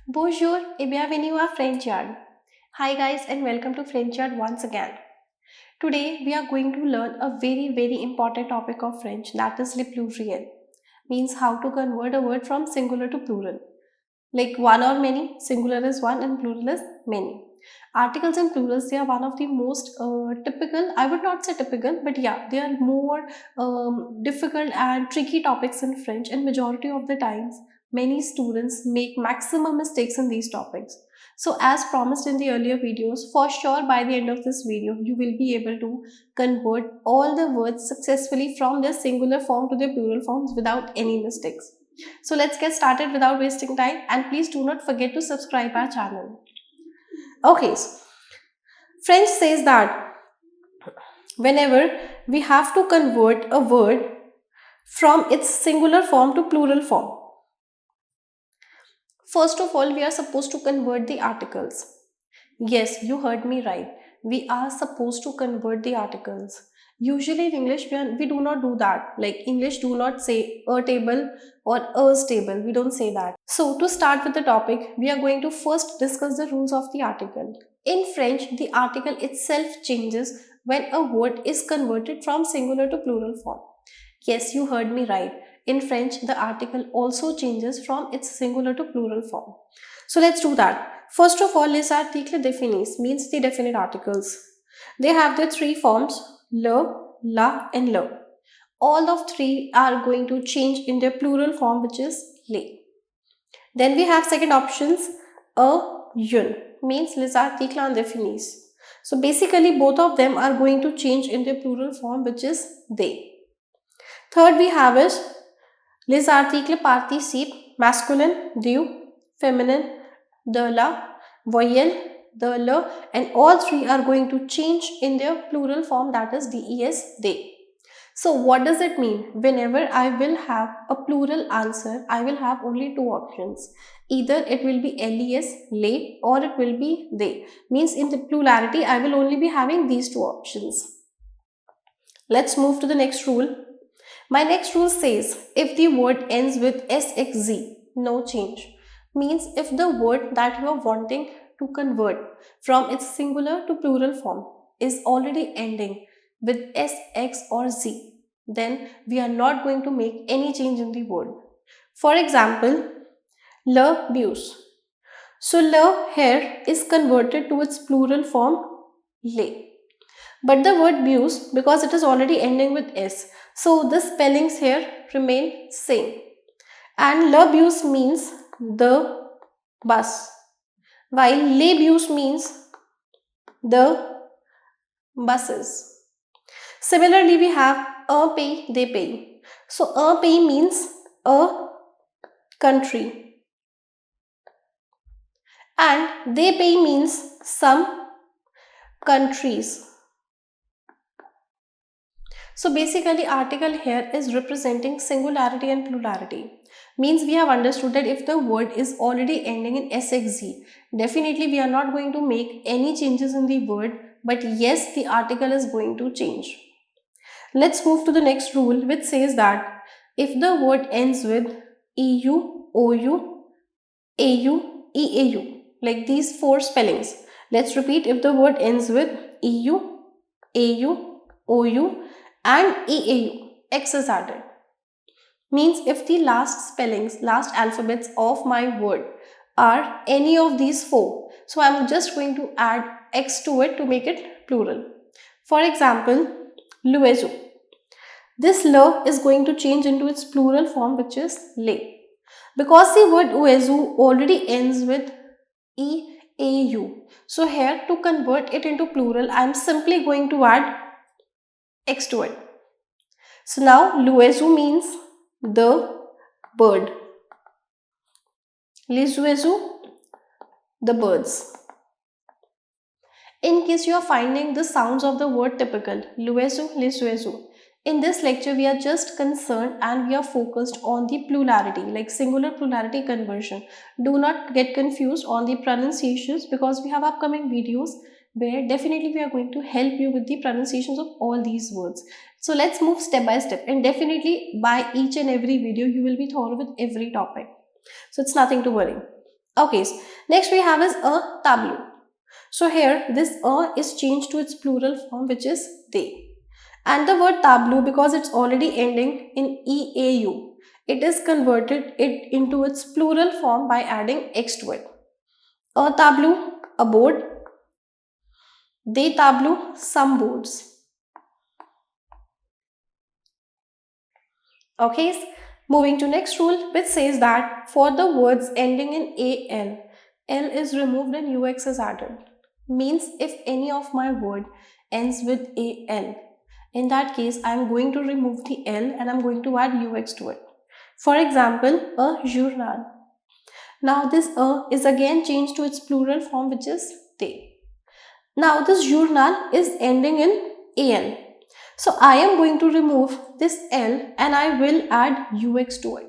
Bonjour et bienvenue à French Yard. Hi guys and welcome to French Yard once again. Today we are going to learn a very important topic of French, that is le pluriel. Means how to convert a word from singular to plural. Like one or many, singular is one and plural is many. Articles and plurals, they are one of the most typical, I would not say typical, but yeah, they are more difficult and tricky topics in French, and majority of the times many students make maximum mistakes in these topics. So as promised in the earlier videos, for sure by the end of this video you will be able to convert all the words successfully from their singular form to their plural forms without any mistakes. So let's get started without wasting time, and please do not forget to subscribe our channel. Okay, French says that whenever we have to convert a word from its singular form to plural form, first of all we are supposed to convert the articles. Yes, you heard me right. We are supposed to convert the articles. Usually in English, we do not do that. Like English do not say a table or a table. We don't say that. So to start with the topic, we are going to first discuss the rules of the article. In French, the article itself changes when a word is converted from singular to plural form. Yes, you heard me right. In French, the article also changes from its singular to plural form. So let's do that. First of all, les articles définis means the definite articles. They have their three forms, le, la and le. All of three are going to change in their plural form, which is les. Then we have second options, a, un means les articles indéfinis. So basically both of them are going to change in their plural form, which is they. Third we have is les articles participes masculine, du, feminine, de la, voyelle, the, le, and all three are going to change in their plural form, that is des, they. So what does it mean? Whenever I will have a plural answer, I will have only two options. Either it will be les, les, or it will be they. Means in the plurality, I will only be having these two options. Let's move to the next rule. My next rule says if the word ends with sxz, no change. Means if the word that you are wanting to convert from its singular to plural form is already ending with sx or z, then we are not going to make any change in the word. For example, le bus. So le here is converted to its plural form le. But the word bus, because it is already ending with s, so the spellings here remain same. And le bus means the bus, while les bus means the buses. Similarly, we have un pays, des pays. So un pays means a country, and des pays means some countries. So basically article here is representing singularity and plurality. Means we have understood that if the word is already ending in sxz, definitely we are not going to make any changes in the word, but yes, the article is going to change. Let's move to the next rule, which says that if the word ends with eu, ou, au, eau, like these four spellings. Let's repeat, if the word ends with eu, au, ou and eau, x is added. Means if the last spellings, last alphabets of my word are any of these four, so I'm just going to add x to it to make it plural. For example, l'oiseau. This le is going to change into its plural form, which is le. Because the word oiseau already ends with eau, so here to convert it into plural, I am simply going to add x to it. So now l'oiseau means the bird. Les oiseaux, the birds. In case you are finding the sounds of the word typical, l'oiseau, les oiseaux. In this lecture, we are just concerned and we are focused on the plurality, like singular plurality conversion. Do not get confused on the pronunciations, because we have upcoming videos where definitely we are going to help you with the pronunciations of all these words. So let's move step by step, and definitely by each and every video you will be thorough with every topic. So it's nothing to worry. Okay, next we have is a tableau. So here this a is changed to its plural form, which is they. And the word tableau, because it's already ending in eau, it is converted it into its plural form by adding x to it. A tableau, a board. They tableau, some boards. Okay, moving to next rule, which says that for the words ending in al, l is removed and ux is added. Means if any of my word ends with al, in that case I am going to remove the l and I'm going to add ux to it. For example, a journal. Now this a is again changed to its plural form, which is they. Now this journal is ending in al. So I am going to remove this L and I will add UX to it.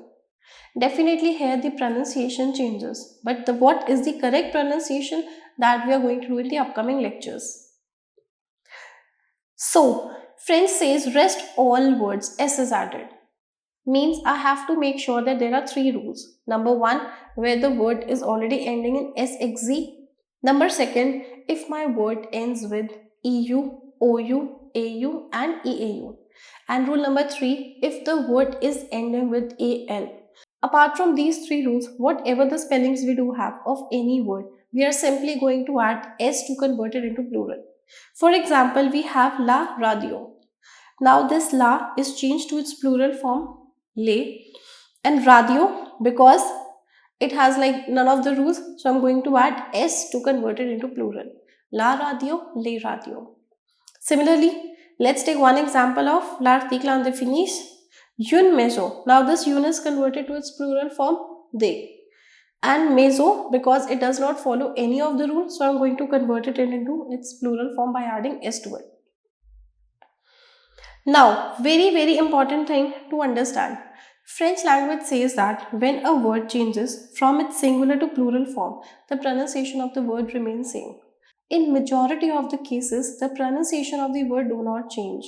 Definitely here the pronunciation changes, but what is the correct pronunciation, that we are going to do in the upcoming lectures. So French says rest all words S is added. Means I have to make sure that there are three rules. Number one, where the word is already ending in SXZ. Number second, if my word ends with EU, OU, AU and EAU. And rule number three, if the word is ending with AL. Apart from these three rules, whatever the spellings we do have of any word, we are simply going to add S to convert it into plural. For example, we have la radio. Now this la is changed to its plural form lay, and radio, because it has like none of the rules, so I'm going to add s to convert it into plural. La radio, les radio. Similarly, let's take one example of l'article indéfini, une maison. Now this une is converted to its plural form they, and maison, because it does not follow any of the rules, so I'm going to convert it into its plural form by adding s to it. Now, very important thing to understand. French language says that when a word changes from its singular to plural form, the pronunciation of the word remains same. In majority of the cases, the pronunciation of the word do not change.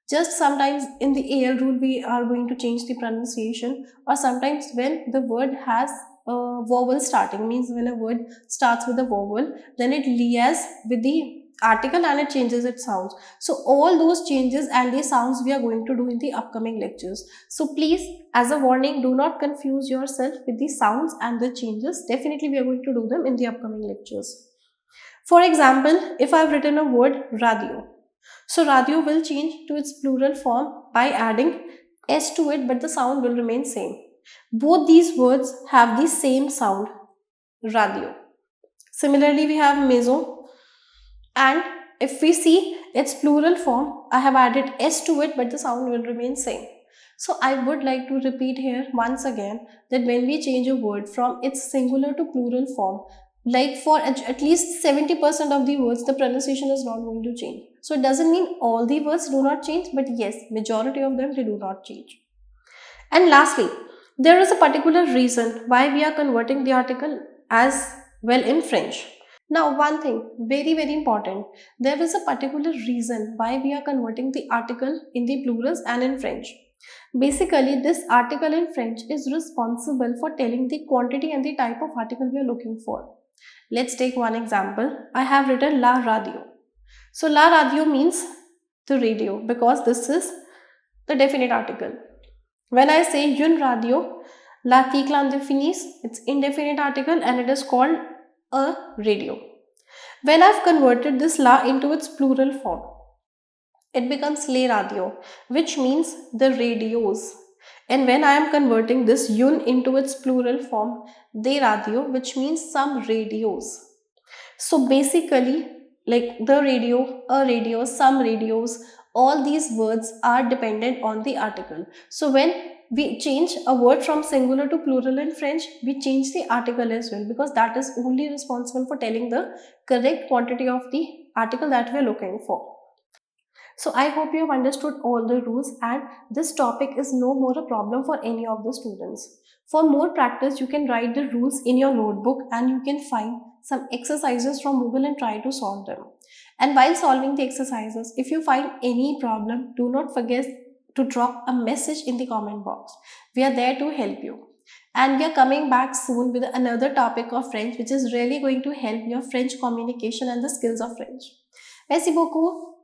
Just sometimes in the AL rule we are going to change the pronunciation, or sometimes when the word has a vowel starting, means when a word starts with a vowel, then it liaises with the article and it changes its sounds. So all those changes and the sounds we are going to do in the upcoming lectures. So please, as a warning, do not confuse yourself with the sounds and the changes. Definitely we are going to do them in the upcoming lectures. For example, if I have written a word radio, so radio will change to its plural form by adding s to it, but the sound will remain same. Both these words have the same sound, radio. Similarly, we have maison, and if we see its plural form, I have added s to it, but the sound will remain same. So I would like to repeat here once again that when we change a word from its singular to plural form, like for at least 70% of the words, the pronunciation is not going to change. So it doesn't mean all the words do not change, but yes, majority of them, they do not change. And lastly, there is a particular reason why we are converting the article as well in French. Now, one thing very important, there is a particular reason why we are converting the article in the plurals and in French. Basically, this article in French is responsible for telling the quantity and the type of article we are looking for. Let's take one example. I have written la radio. So la radio means the radio, because this is the definite article. When I say une radio, l'article indéfini, it's indefinite article and it is called a radio. When I've converted this la into its plural form, it becomes les radio, which means the radios. And when I am converting this une into its plural form, de radio, which means some radios. So basically, like the radio, a radio, some radios, all these words are dependent on the article. So when we change a word from singular to plural in French, we change the article as well, because that is only responsible for telling the correct quantity of the article that we are looking for. So I hope you have understood all the rules, and this topic is no more a problem for any of the students. For more practice, you can write the rules in your notebook and you can find some exercises from Google and try to solve them. And while solving the exercises, if you find any problem, do not forget to drop a message in the comment box. We are there to help you. And we are coming back soon with another topic of French, which is really going to help your French communication and the skills of French. Merci beaucoup.